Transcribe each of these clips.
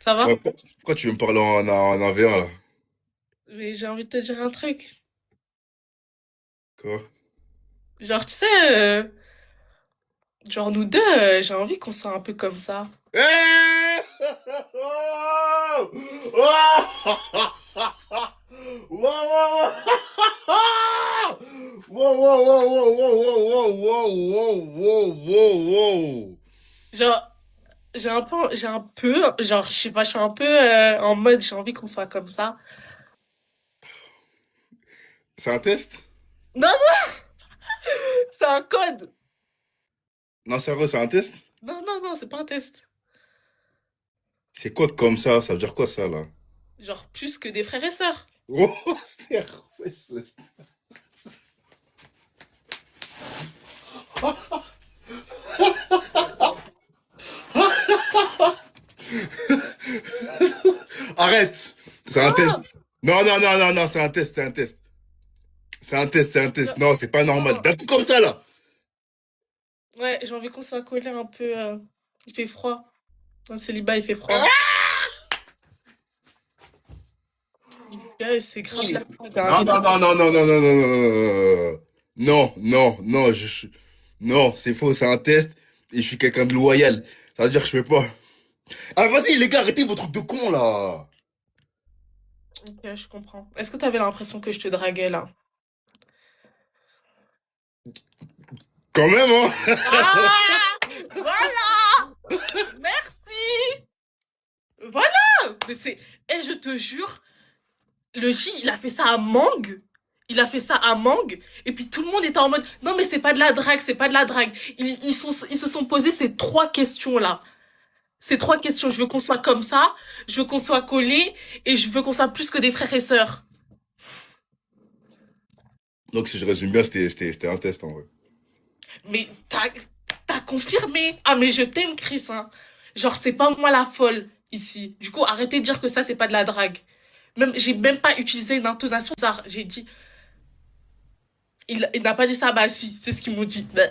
Ça va? Ouais, pourquoi tu veux me parler en 1v1 là? Mais j'ai envie de te dire un truc. Quoi? Genre, tu sais, genre nous deux, j'ai envie qu'on soit un peu comme ça. Eh oh oh Wow, wow, wow. Wow, wow, wow, wow, wow, wow, wow, wow, wow, wow. Genre, genre, je sais pas, je suis un peu en mode, j'ai envie qu'on soit comme ça. C'est un test? Non, non, c'est un code. Non, sérieux, c'est un test? Non, non, non, c'est pas un test. C'est quoi comme ça? Ça veut dire quoi ça là? Genre, plus que des frères et sœurs. Oh, wesh. Arrête! C'est un Quoi? test. Non, non, non, non, non, c'est un test, c'est un test. C'est un test, c'est un Non, test. Non, c'est pas normal. non. D'un coup comme ça là. Ouais, j'ai envie qu'on soit collés un peu. Il fait froid. Dans le célibat, il fait froid. Ah Ouais, c'est grave la blague, hein. non, non, non, non, non, non, non, non, non, non, non, non, non, c'est faux, c'est un test et je suis quelqu'un de loyal. Ça veut dire que je fais pas. Ah, vas-y, les gars, arrêtez vos trucs de con là. Ok, je comprends. Est-ce que t'avais l'impression que je te draguais là? Quand même, hein. Ah! Voilà! Merci! Voilà! Mais c'est. Et je te jure, le J, il a fait ça à Mang. Il a fait ça à Mang. Et puis tout le monde était en mode non, mais c'est pas de la drague, c'est pas de la drague. Ils se sont posés ces trois questions-là. Ces trois questions. Je veux qu'on soit comme ça, je veux qu'on soit collés, et je veux qu'on soit plus que des frères et sœurs. Donc, si je résume bien, c'était un test en vrai. Mais t'as confirmé. Ah, mais je t'aime, Chris, hein. Genre, c'est pas moi la folle ici. Du coup, arrêtez de dire que ça, c'est pas de la drague. Même, j'ai même pas utilisé une intonation bizarre. J'ai dit, il n'a pas dit ça, bah si, c'est ce qu'ils m'ont dit. Bah.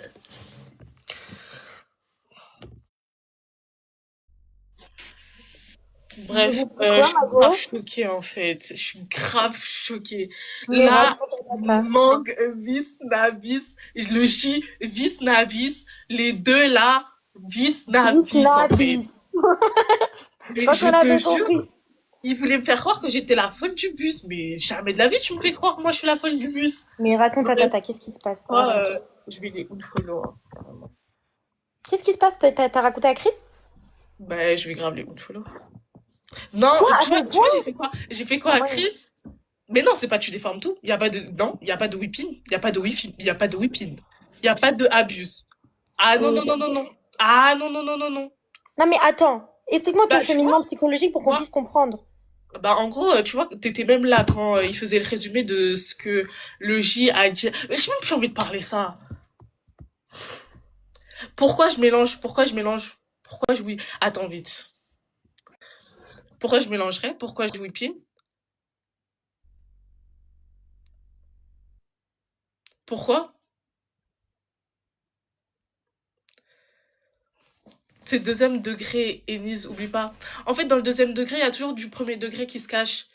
Vous Bref, dites quoi, je suis grave Mago? choquée en fait. Je suis grave choquée. Mais Là, raconte papa. manque vis navis, le J vis navis, les deux là, vis Vite navis en fait. Nabi. Je Mais crois je qu'on te avait jure, compris. il voulait me faire croire que j'étais la folle du bus, mais jamais de la vie tu me fais croire que moi je suis la folle du bus. Mais raconte à Bref, tata, qu'est-ce qui se passe? moi, Raconte. je vais les unfollow, hein, carrément. Qu'est-ce qui se passe? T'as raconté à Chris? Ben, je vais grave les unfollow. Non, Toi, tu vois, toi? j'ai fait quoi? J'ai fait quoi Ah à ouais. Chris? Mais non, c'est pas tu déformes tout. Il y a pas de non, il y a pas de whipping, il y a pas de whipping, il y a pas de whipping. Il y a pas de abuse. Ah non Et... non non non non. Ah non non non non non. Non mais attends, explique-moi ton Bah tu vois, cheminement psychologique pour qu'on moi puisse comprendre. bah en gros, tu vois, t'étais même là quand il faisait le résumé de ce que le J a dit. Mais j'ai même plus envie de parler ça. Pourquoi je mélange? Pourquoi je mélange? Pourquoi je oui? Attends vite. Pourquoi je mélangerais? Pourquoi je whipping? Pourquoi? C'est deuxième degré, Enise, oublie pas. En fait, dans le deuxième degré, il y a toujours du premier degré qui se cache.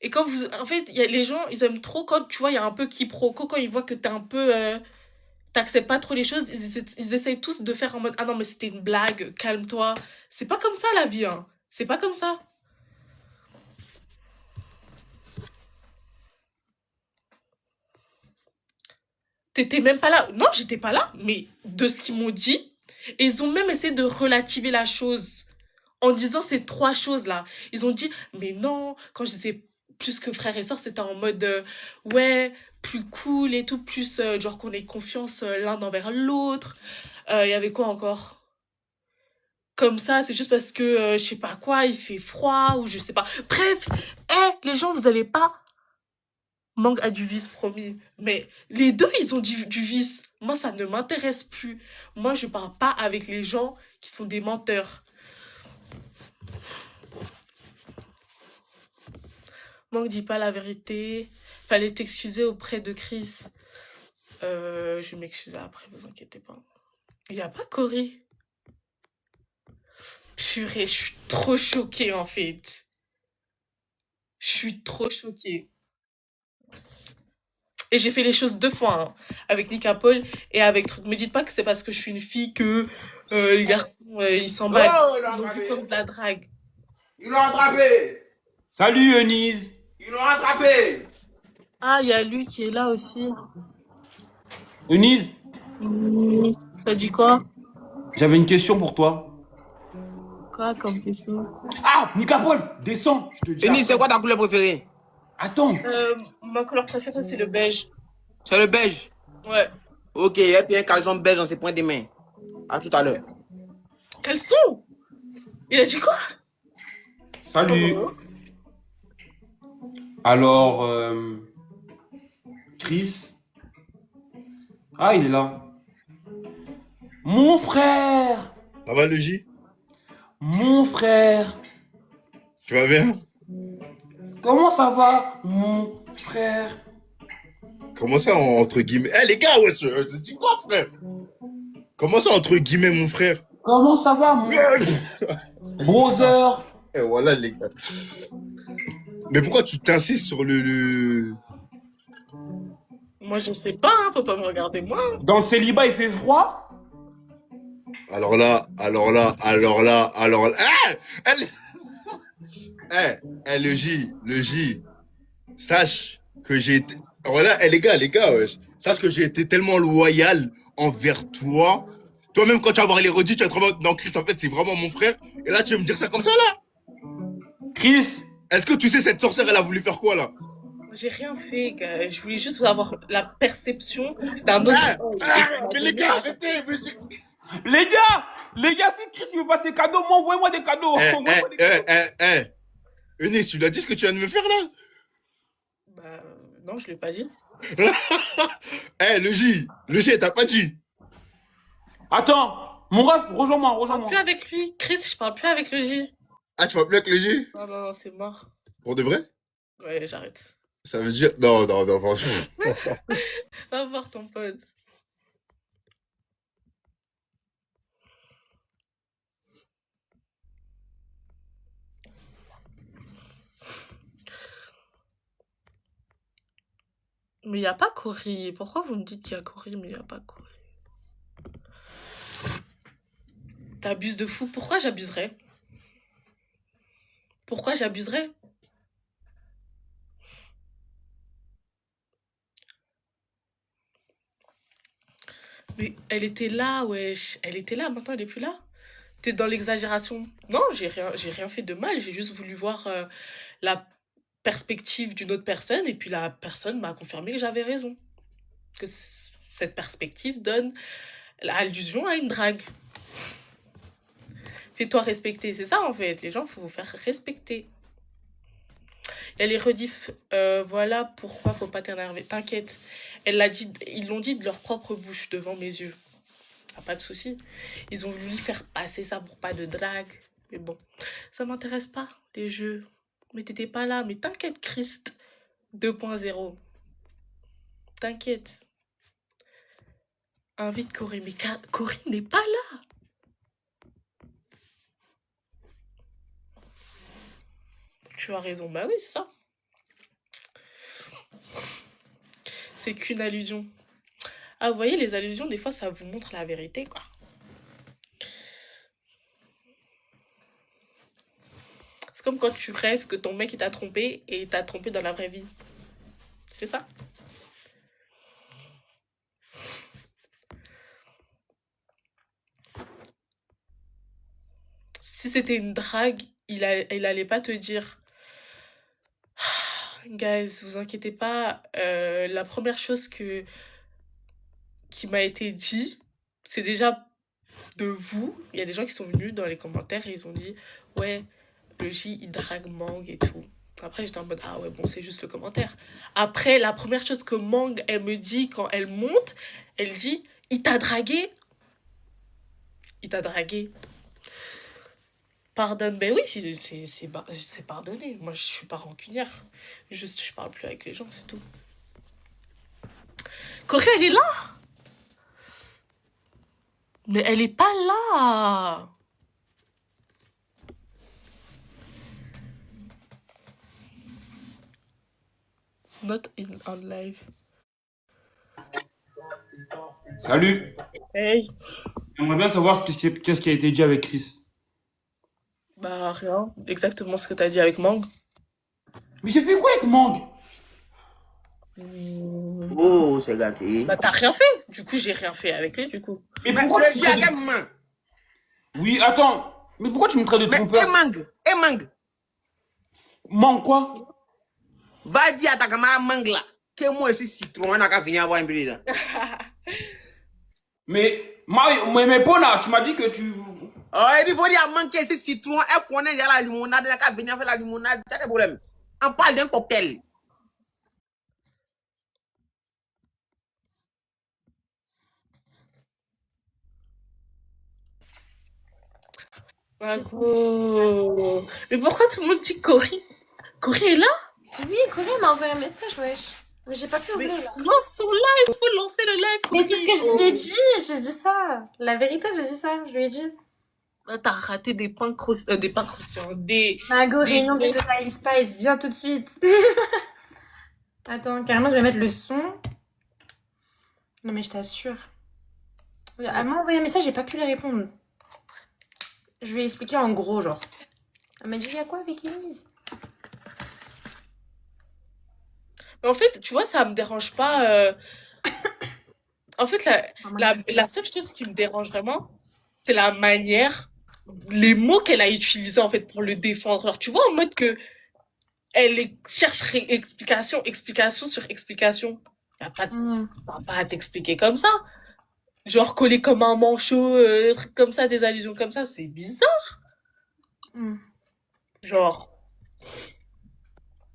Et quand vous. En fait, il y a les gens, ils aiment trop quand, tu vois, il y a un peu quiproquo, quand ils voient que t'es un peu. T'acceptes pas trop les choses, ils essayent tous de faire en mode ah non, mais c'était une blague, calme-toi. C'est pas comme ça la vie, hein. C'est pas comme ça. T'étais même pas là. Non, j'étais pas là, mais de ce qu'ils m'ont dit, et ils ont même essayé de relativer la chose en disant ces trois choses-là. Ils ont dit, mais non, quand je disais plus que frère et sœur, c'était en mode, ouais, plus cool et tout, plus genre qu'on ait confiance l'un envers l'autre. Il y avait quoi encore? Comme ça, c'est juste parce que, je sais pas quoi, il fait froid, ou je sais pas. Bref, les gens, vous allez pas manque à du vice, promis. Mais les deux, ils ont du vice. Moi, ça ne m'intéresse plus. Moi, je parle pas avec les gens qui sont des menteurs. Manque dit pas la vérité. Fallait t'excuser auprès de Chris. Je vais m'excuser après, vous inquiétez pas. Il y a pas Cory. Purée, je suis trop choquée en fait. Je suis trop choquée. Et j'ai fait les choses 2 fois, hein, avec Nika Paul et avec truc. Me dites pas que c'est parce que je suis une fille que les garçons ils s'en battent. Oh, ils l'ont Ils l'ont vu comme attrapé. de la drague. Ils l'ont attrapé. Salut Eunice. Ils l'ont attrapé. Ah, il y a lui qui est là aussi. Eunice, Ça dit quoi? j'avais une question pour toi. Quoi comme question? Ah, Nicapol, descends, je te dis. Denis, c'est quoi ta couleur préférée? Attends. Ma couleur préférée c'est le beige. C'est le beige. Ouais. Ok, et puis un caleçon beige dans ses points des mains. À tout à l'heure. Quels sont? Il a dit quoi? Salut. Alors, Chris. Ah, il est là. Mon frère. Ça va, le J? Mon frère. Tu vas bien? Comment ça va, mon frère? Comment ça, entre guillemets? Eh, les gars, ouais, tu dis quoi, frère? Comment ça, entre guillemets, mon frère? Comment ça va, mon brother? Et voilà, les gars. Mais pourquoi tu t'insistes sur le... Moi je sais pas, hein, faut pas me regarder moi. Dans le célibat, il fait froid? Alors là... Ah elle... le J, sache que j'ai été... Voilà, les gars, wesh. Sache que j'ai été tellement loyal envers toi. Toi-même, quand tu vas voir les redits, tu vas être vraiment... Non, Chris, en fait, c'est vraiment mon frère. Et là, tu veux me dire ça comme ça, là? Chris, Est-ce que tu sais, cette sorcière, elle a voulu faire quoi, là? J'ai rien fait, gars. Je voulais juste avoir la perception d'un autre. Mais les gars, arrêtez! les gars, si Chris il veut passer cadeaux, moi, envoyez-moi des cadeaux. Envoyez-moi des cadeaux. Eunice, tu l'as dit ce que tu viens de me faire, là? Bah, non, je l'ai pas dit. Le J, elle t'a pas dit. Attends, mon ref, rejoins-moi, Je parle rejoins-moi. plus avec lui. Chris, je parle plus avec le J. Ah, tu vas plus avec le J? Non, non, non, c'est mort. Pour de vrai? Ouais, j'arrête. Ça veut dire... Non, franchement. Va voir ton pote. Mais il n'y a pas Cory. Pourquoi vous me dites qu'il y a Cory, mais il n'y a pas Cory? T'abuses de fou. Pourquoi j'abuserais? Pourquoi j'abuserais? Mais elle était là, wesh. Elle était là, maintenant elle est plus là. T'es dans l'exagération. Non, j'ai rien fait de mal. J'ai juste voulu voir la perspective d'une autre personne. Et puis la personne m'a confirmé que j'avais raison. Que cette perspective donne l'allusion à une drague. Fais-toi respecter, c'est ça en fait. Les gens, faut vous faire respecter. Il y a les rediffs. Voilà pourquoi faut pas t'énerver. T'inquiète. Ils l'ont dit de leur propre bouche devant mes yeux. Ah, pas de souci. Ils ont voulu faire passer ça pour pas de drague. Mais bon, ça m'intéresse pas, les jeux. Mais t'étais pas là. Mais t'inquiète, Christ 2.0. T'inquiète. Invite Cory. Mais Cory n'est pas là. Tu as raison. Bah oui, c'est ça. C'est qu'une allusion. Ah, vous voyez, les allusions, des fois, ça vous montre la vérité, quoi. C'est comme quand tu rêves que ton mec, il t'a trompé et il t'a trompé dans la vraie vie. C'est ça. Si c'était une drague, il allait pas te dire... Guys, vous inquiétez pas. La première chose qui m'a été dit, c'est déjà de vous. Il y a des gens qui sont venus dans les commentaires et ils ont dit ouais, le J il drague Mang et tout. Après j'étais en mode ah ouais bon c'est juste le commentaire. Après la première chose que Mang elle me dit quand elle monte, elle dit il t'a dragué. Il t'a dragué. Pardonne, ben oui, c'est pardonné. Moi je suis pas rancunière. Juste je parle plus avec les gens, c'est tout. Cory elle est là. Mais elle est pas là. not on live. Salut. Hey. J'aimerais bien savoir qu'est-ce qui a été dit avec Chris. Bah, rien. Exactement ce que t'as dit avec Mang. Mais j'ai fait quoi avec Mang? Oh, c'est gâté. Bah, t'as rien fait. Du coup, j'ai rien fait avec lui, du coup. Mais Mais pourquoi tu tu l'as me dit à traites quel moment? Oui, attends. Mais pourquoi tu me traites de Mais trompeur? Mang. Mang quoi? Va dire à ta camarade Mang là que moi aussi citron, on a qu'à venir avoir un peu là. Mais Pona, tu m'as dit que tu... Oh, il faut dire à Mang que c'est citron, elle connaît déjà la limonade, elle a qu'à venir faire la limonade, t'as des problèmes. On parle d'un cocktail. Bah, gros. Mais pourquoi tout le monde dit Cory? Cory est là? Oui, Corinne m'a envoyé un message, wesh. Mais j'ai pas pu ouvrir là. Lance son live, faut lancer le live. Mais Cory. c'est ce que je lui ai dit, j'ai dit ça. La vérité, j'ai dit ça, je lui ai dit. Ah, t'as raté des points croustillants, des... Mago, Des- réunion de Total Spice, viens tout de suite. Attends, carrément, je vais mettre le son. Non, mais je t'assure. Elle m'a envoyé un message, j'ai pas pu lui répondre. Je lui ai expliqué en gros, genre. Elle m'a dit, il y a quoi avec Elise? Mais en fait, tu vois, ça me dérange pas. En fait, la seule chose qui me dérange vraiment, c'est la manière, les mots qu'elle a utilisés, en fait, pour le défendre. Alors, tu vois, en mode que chercherait explication sur explication. Y a pas, on va pas à t'expliquer comme ça. Genre, coller comme un manchot, trucs comme ça, des allusions comme ça, c'est bizarre. Genre.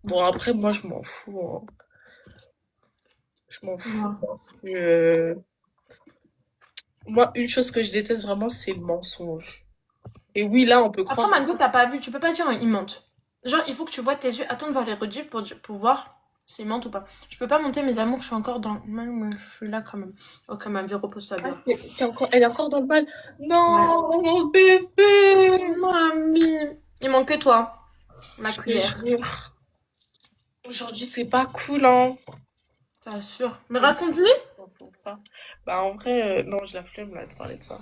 Bon, après, moi, je m'en fous. Hein. Je m'en fous. Moi, une chose que je déteste vraiment, c'est le mensonge. Et oui, là, on peut Après, croire. Mango, t'as pas vu, tu peux pas dire il mente. Genre, il faut que tu vois tes yeux, attends de voir les rediffs pour voir s'il mente ou pas. Je peux pas monter mes amours, je suis encore dans. Même, je suis là quand même. Ok, ma vie repose-toi bien. Elle est encore dans le mal. Non, mon bébé. Mamie. Il manque que toi. Ma Je te cuillère. jure. Aujourd'hui, c'est pas cool, hein. T'assures. Mais raconte-lui. Bah, en vrai, non, j'ai la flemme, là, de parler de ça.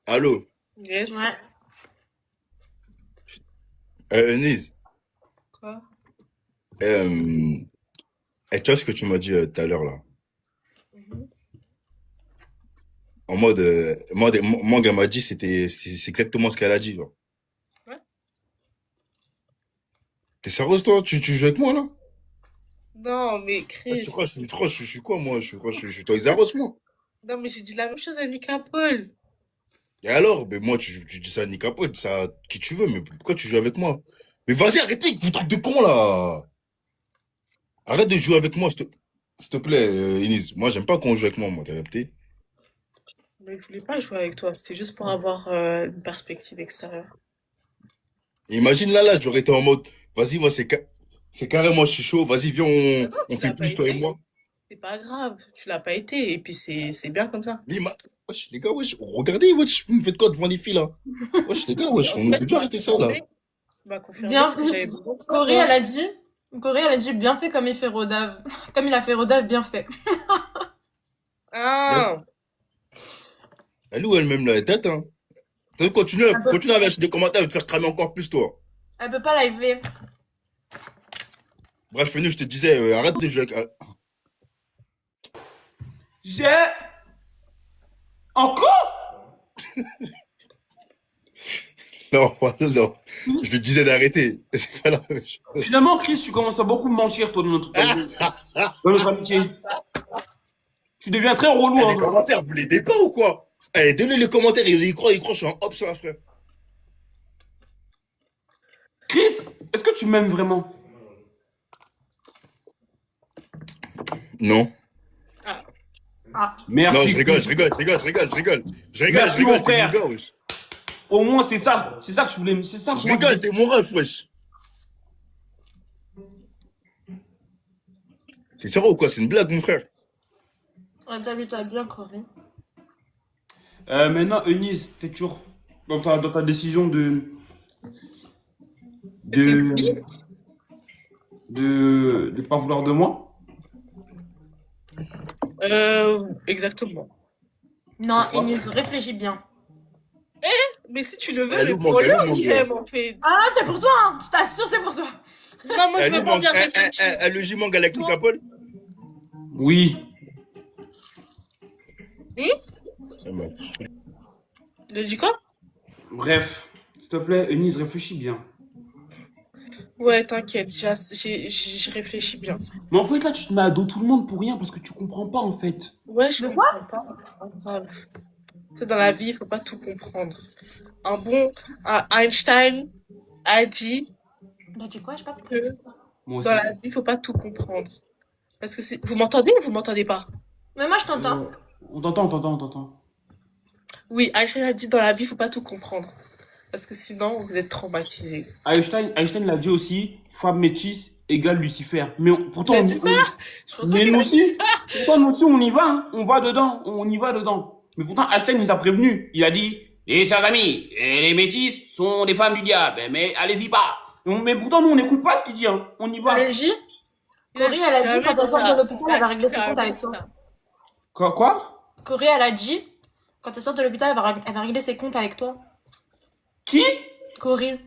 Allô? Yes. Ouais. Niz, Quoi? et tu vois ce que tu m'as dit tout à l'heure là? En mode, Mang, elle m'a dit, c'est exactement ce qu'elle a dit. Genre. Ouais. T'es sérieuse toi? Tu joues avec moi là? Non, mais Chris. Tu crois que je suis quoi moi? Je suis Toys R Us, moi. Non, mais j'ai dit la même chose à Nika Paul. Et alors? Mais moi, tu dis ça à Nika Paul, tu dis ça à qui tu veux, mais pourquoi tu joues avec moi? Mais vas-y, arrêtez avec vos trucs de con là! Arrête de jouer avec moi, s'il te plaît, Inès. Moi, j'aime pas qu'on joue avec moi, t'as capté? Mais je voulais pas jouer avec toi, c'était juste pour avoir une perspective extérieure. Imagine là, j'aurais été en mode, vas-y, moi, c'est carrément, je suis chaud, vas-y, viens, on Tu fait l'as pas plus, toi et été. moi. C'est pas grave, tu l'as pas été, et puis c'est bien comme ça. Mais wesh, les gars, wesh, regardez, wesh, vous me faites quoi devant les filles là? Wesh, les gars, wesh, on peut déjà arrêter ça là. Tu m'as confirmé Bien. ce que j'avais besoin de Corée, savoir. elle a dit bien fait comme il fait Rodave. Comme il a fait Rodave, bien fait. Ah, Elle ou elle-même la tête, hein. T'as vu, continue à lâcher des commentaires, elle va te faire cramer encore plus, toi. Elle peut pas liver. Bref, Fenu, je te disais, arrête de jouer avec. J'ai... Encore? Non, non. Je lui disais d'arrêter. C'est pas la même chose. Finalement, Chris, tu commences à beaucoup mentir, toi, dans notre amitié. Tu deviens très relou. Les Hein, commentaires, vous l'aidez pas ou quoi? Allez, donnez les commentaires, il croit, je suis un hop sur un frère. Chris, est-ce que tu m'aimes vraiment? Non. Merci. Non, je rigole. Merci, mon frère. T'es mon gars, wesh. Au moins, c'est ça que je voulais. C'est ça que Je rigole, t'es mon ref, wesh. T'es sérieux ou quoi? C'est une blague, mon frère. T'as vu, t'as bien Corée. Maintenant, Eunice, t'es toujours dans ta décision C'était oui. De pas vouloir de moi. Exactement. Non, Pourquoi? Ennis, réfléchis bien. Mais si tu le veux, Elle mais nous pour manque, lui, elle nous on manque y bien. aime, en fait. Ah, c'est pour toi, hein. Je t'assure, c'est pour toi. Non, moi, je Elle veux nous pas manque. bien réfléchir. Le J-Mang avec ton capole. Oui. Il a dit quoi? Bref, s'il te plaît, Eunice, réfléchis bien. Ouais, t'inquiète, je réfléchis bien. Mais en fait, là, tu te mets à dos tout le monde pour rien parce que tu comprends pas, en fait. Ouais, je De comprends pas. Grave. C'est dans la vie, il faut pas tout comprendre. Un Einstein a dit Il a dit quoi? J'ai pas compris. que Moi aussi. dans la vie, il faut pas tout comprendre. Parce que vous m'entendez ou vous m'entendez pas? Mais moi, je t'entends. On t'entend, on t'entend, on t'entend. Oui, Einstein a dit dans la vie, il faut pas tout comprendre. Parce que sinon, vous êtes traumatisés. Einstein l'a dit aussi, femme métisse égale Lucifer. Mais pourtant, Il a dit ça? Je pense pas mais qu'il nous a dit aussi, ça. pourtant, nous aussi, on y va, hein. On va dedans, on y va dedans. Mais pourtant, Einstein nous a prévenus. Il a dit, les chers amis, les métisses sont des femmes du diable, mais allez-y pas. Mais pourtant, nous, on n'écoute pas ce qu'il dit, hein. On y va. Allez-y. Corée, elle a dit quand elle sort de l'hôpital, elle va régler ses comptes avec toi. Quoi? Corée, elle a dit quand elle sort de l'hôpital, elle va régler ses comptes avec toi. Qui? Corée.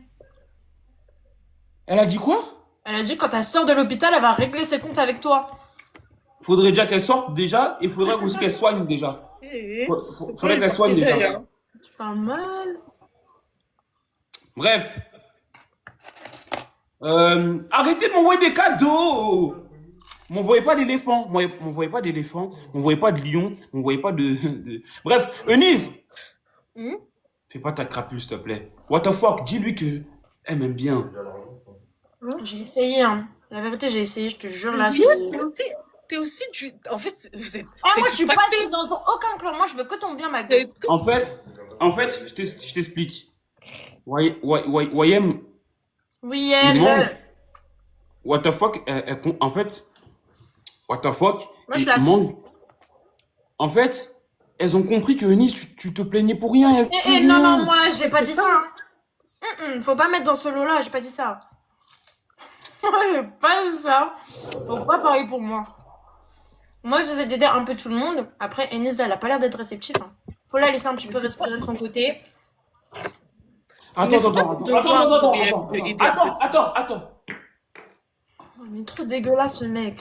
Elle a dit quoi? Elle a dit quand elle sort de l'hôpital, elle va régler ses comptes avec toi. Faudrait déjà qu'elle sorte déjà, et faudrait aussi qu'elle soigne déjà. Faudrait qu'elle soigne déjà. C'est pas mal. Bref. Arrêtez de m'envoyer des cadeaux. M'envoyez pas d'éléphant. M'envoyez pas d'éléphant. M'envoyez pas de lion. M'envoyez pas de... Bref, Eunice. Fais pas ta crapule, s'il te plaît. What the fuck, dis-lui que elle m'aime bien. J'ai essayé, hein. La vérité, j'ai essayé, je te jure, là. Oui, c'est- t'es aussi du... En fait, vous êtes... Ah, c'est moi, je suis pas pacté. dans aucun clan. Moi, je veux que ton bien, ma gueule. En fait, je t'explique. YM, Oui, il manque. elle. What the fuck, en fait, what the fuck, Moi, je il la manque. suis. En fait, elles ont compris que Eunice, tu te plaignais pour rien. Non, moi, j'ai pas dit ça. Hein. Faut pas mettre dans ce lot-là, j'ai pas dit ça. J'ai pas dit ça. Faut pas parler pour moi. Moi, j'essaie d'aider un peu tout le monde. Après, Ennis, là, elle a pas l'air d'être réceptive. Hein. Faut la laisser un petit peu respirer de son côté. Mais c'est pas ton devoir d'aider un peu. Attends. Oh, mais il est trop dégueulasse, ce mec.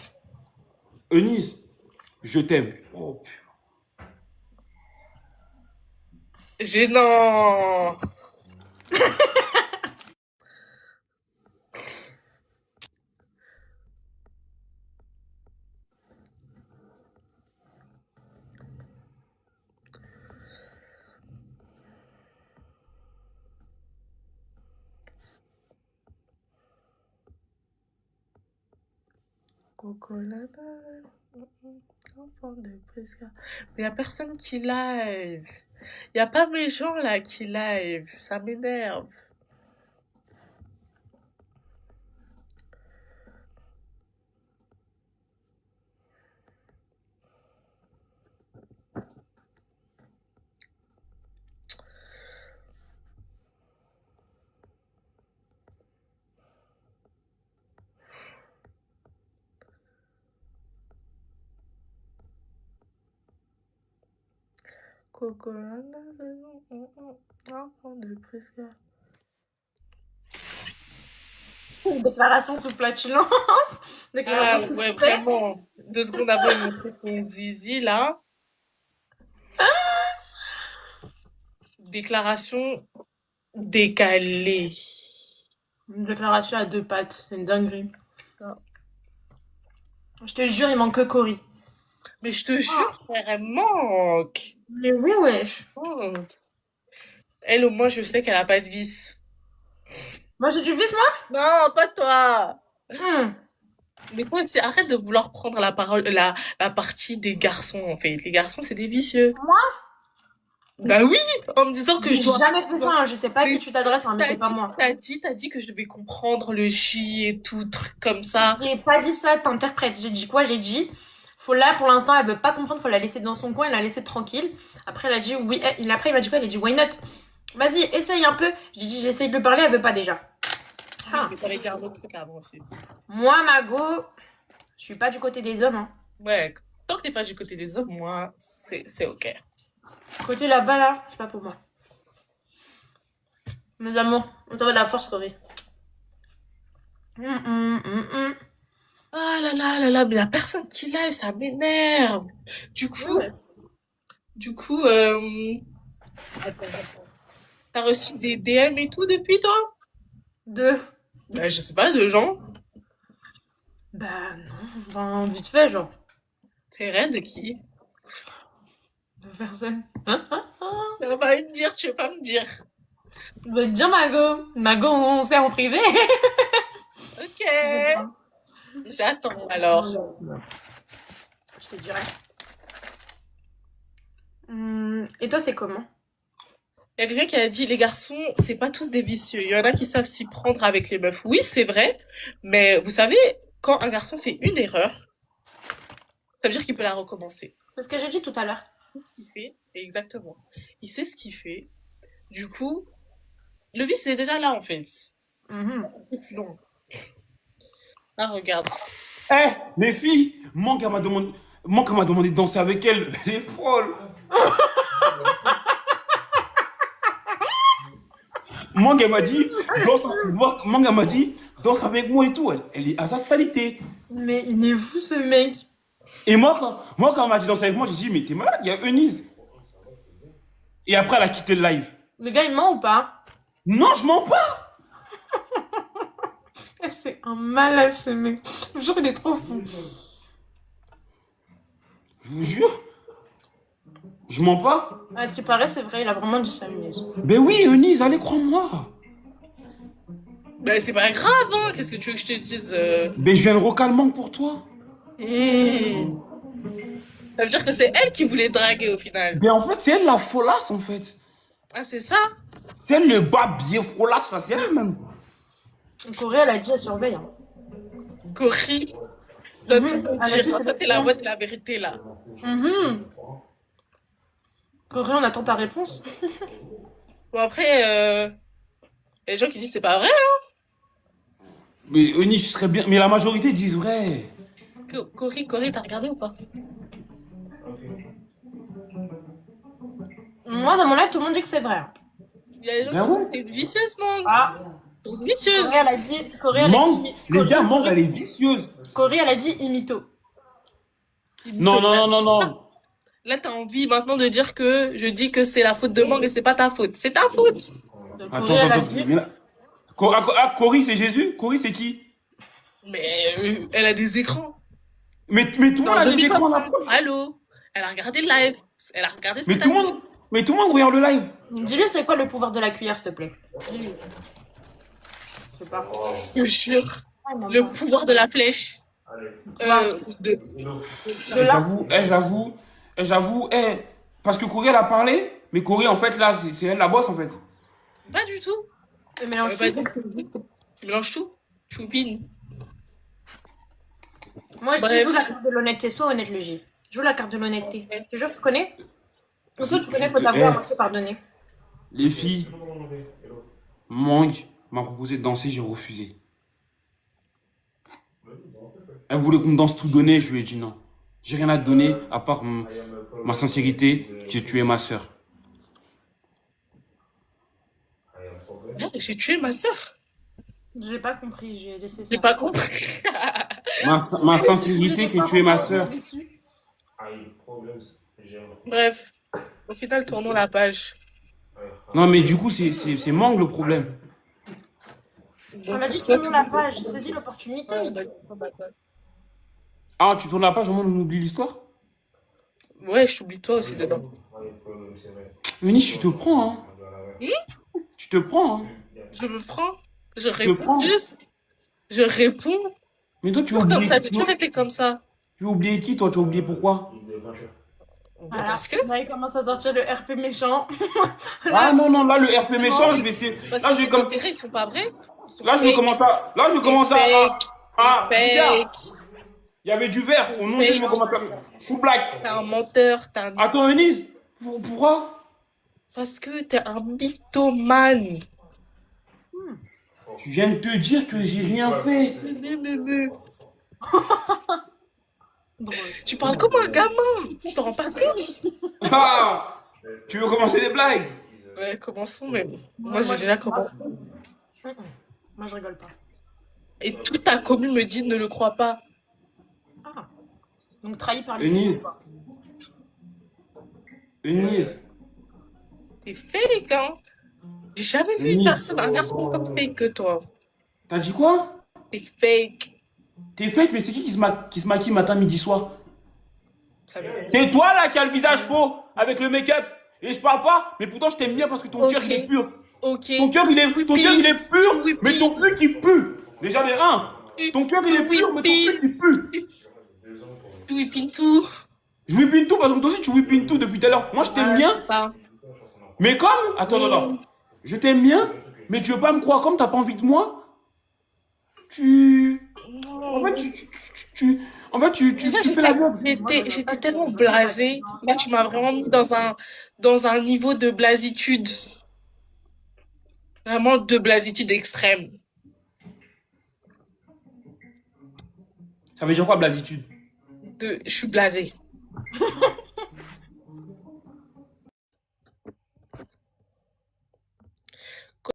Eunice, je t'aime. Oh, Gênant. Cocolada, enfant de presque. Mais y a personne qui live. Y a pas mes gens là qui live. Ça m'énerve. Cocolada, enfant de presque. Déclaration sous flatulence. Ah Déclaration sous ouais, flatulence. vraiment. 2 secondes avant, il me fait son zizi là. Déclaration décalée. Une déclaration à 2 pattes, c'est une dinguerie. Ah. Je te jure, il manque que Cory. Mais je te jure, frère, elle manque. Mais oui, wesh. Elle, au moins, je sais qu'elle a pas de vis. Moi, j'ai du vice, moi? Non, pas toi. Mais quoi, arrête de vouloir prendre la parole, la partie des garçons, en fait. Les garçons, c'est des vicieux. Moi? Bah oui, en me disant que J'ai je dois... jamais fait ça, hein. Je sais pas à qui Mais tu t'adresses, hein, mais c'est pas moi. T'as dit que je devais comprendre le J et tout, truc comme ça. J'ai pas dit ça, t'interprètes. J'ai dit quoi? J'ai dit, faut là, pour l'instant, elle veut pas comprendre, faut la laisser dans son coin, elle la laisser tranquille. Après, elle a dit oui, après, il m'a dit quoi? Elle a dit why not? Vas-y, essaye un peu. J'ai dit, j'essaye de lui parler, elle veut pas déjà. Mais t'avais dit un autre truc avant aussi. Moi, Mago, je suis pas du côté des hommes. Hein. Ouais, tant que t'es pas du côté des hommes, moi, c'est ok. Côté là-bas, là, c'est pas pour moi. Mes amours, on t'envoie de la force, Corée. Ah là là là là, mais y a personne qui live, ça m'énerve. Du coup, Ouais. attends. T'as reçu des DM et tout depuis toi? Deux. Bah, je sais pas, de gens. Bah non, enfin, vite fait, genre. T'es raide, qui? De personne. On va pas me dire, tu veux pas me dire. Je vais te dire, Mago. Mago, on sait en privé. Ok, j'attends alors. Je te dirai. Et toi, c'est comment? Il y a quelqu'un qui a dit, les garçons, c'est pas tous des vicieux. Il y en a qui savent s'y prendre avec les meufs. Oui, c'est vrai. Mais vous savez, quand un garçon fait une erreur, ça veut dire qu'il peut la recommencer. C'est ce que j'ai dit tout à l'heure. Il sait ce qu'il fait. Exactement. Il sait ce qu'il fait. Du coup, le vice est déjà là, en fait. C'est plus long. Ah, regarde. Eh, les filles, Manque elle m'a demandé de danser avec elle. Elle est folle. Manque elle m'a dit, Manque elle m'a dit, danse avec moi et tout. Elle est à sa salité. Mais il est fou, ce mec. Et moi, quand elle m'a dit danser avec moi, j'ai dit, mais t'es malade, il y a Eunice. Et après, elle a quitté le live. Le gars, il ment ou pas? Non, je mens pas. C'est un malade, ce mec. Je vous jure, il est trop fou. Je vous jure. Je mens pas. À ce qui paraît, c'est vrai, il a vraiment dû s'amuser. Ben oui, Eunice, allez, crois-moi. Ben, c'est pas grave, hein. Qu'est-ce que tu veux que je te dise Ben je viens de recaler pour toi. Ça veut dire que c'est elle qui voulait draguer au final. Ben en fait, c'est elle la folasse en fait. Ah, c'est ça? C'est elle le bas bien folasse là, c'est elle même. Corée, elle a dit, elle surveille. Hein. Corrie. Doit tout Elle a dire. dit, Ça, c'est la voix de la vérité, là. Corée, on attend ta réponse. Bon, après, y a des gens qui disent c'est pas vrai, hein. Mais Eunice, je serais bien. Mais la majorité disent vrai. Corrie, t'as regardé ou pas? Moi, dans mon live, tout le monde dit que c'est vrai. Il y a des gens Ben qui disent ouais. que c'est une vicieuse, Mangue. Ah, C'est une vicieuse. Corée, elle a dit. Corée, elle a Mangue, dit. les gars, Mangue, elle est vicieuse. Corée, elle a dit imito. Non, non, non, non, non. Là, t'as envie maintenant de dire que je dis que c'est la faute de Mangue et c'est pas ta faute. C'est ta faute. Donc, Attends, Corée, elle a attends. dit. Mais là- Cory, c'est Jésus? Cory, c'est qui? Mais elle a des écrans. Mais tout le monde a des écrans là. Allô? Elle a regardé le live. Elle a regardé ce que Mais t'as tout le dit. monde. Mais tout le monde regarde le live. Dis-lui, c'est quoi le pouvoir de la cuillère, s'il te plaît? Dis-lui. Je sais pas. Je te jure. Ah, il m'a Le pas. pouvoir de la flèche. De... De là. J'avoue, parce que Cory, elle a parlé, mais Cory, en fait, là, c'est elle la bosse, en fait. Pas du tout. Tu mélanges Vas-y. tout. Tu mélanges tout. Choupine. Moi, je dis, Bref. joue la carte de l'honnêteté. Sois honnête, le J. Joue la carte de l'honnêteté. Je te jure, tu connais? Pour ça, tu connais, faut t'avouer à moitié pardonner. Les filles, Mangue m'a proposé de danser, j'ai refusé. Elle voulait qu'on me danse tout donner, je lui ai dit non. J'ai rien à te donner, à part ma sincérité, que tu es ma sœur. J'ai tué ma soeur. J'ai pas compris, j'ai laissé ça. J'ai pas compris. Ma sincérité, que tu es ma sœur. Bref. Au final, tournons la page. Non, mais du coup, c'est Mangue le problème. On a dit tournons la page, saisis l'opportunité. Ah, tu tournes la page, au moins on oublie l'histoire? Ouais, je t'oublie toi aussi dedans. Eunice, tu te prends, hein. Tu te prends, hein. Je me prends. Je prends. réponds juste. Je réponds. Mais toi, tu as Toujours comme oublié. ça, j'ai toujours été comme ça. Tu as oublié qui, toi? Tu as oublié pourquoi? Voilà. Parce que. Là, il commence à sortir le RP méchant. Ah non, non, là, le RP méchant, je vais essayer. Parce Là, que je vais les comme. intérêts, ils sont pas vrais. Ils sont Là, je vais fake. commencer à. Là, je vais commencer à. Ah, les gars, Fake. il y avait du vert. Au nom de Dieu, je vais commencer à. Full black. T'es un menteur. T'es un... Attends, Eunice, pourquoi? Parce que t'es un mythomane. Tu viens de te dire que j'ai rien fait. Drôle. Tu parles comme un gamin. Tu te rends pas compte? Ah, tu veux commencer des blagues? Ouais, commençons, mais moi j'ai déjà commencé. Moi, je rigole pas. Et toute ta commune me dit ne le crois pas. Ah. Donc, trahi par les Eunice. signes, quoi. Eunice. T'es fake, hein? J'ai jamais vu une personne, un garçon comme fake que toi. T'as dit quoi? T'es fake. T'es fake, mais c'est qui se maquille matin, midi, soir? Ça veut... C'est toi là qui a le visage faux avec le make-up. Et je parle pas, mais pourtant je t'aime bien parce que ton cœur il est pur. Ok. Ton cœur il est pur, Oui, mais ton cul qui pue. Déjà les reins. Ton cœur il est pur, mais ton cul qui pue. Tu whippines tout. Je whippine tout parce que toi aussi tu whippines tout depuis tout à l'heure. Moi je t'aime bien. Pas... Mais comme, attends, non. Je t'aime bien, mais tu veux pas me croire comme t'as pas envie de moi. En fait, tu fais la gueule. J'étais tellement blasée. Là, tu m'as vraiment mis dans un niveau de blasitude. Vraiment de blasitude extrême. Ça veut dire quoi, blasitude? Je suis blasée.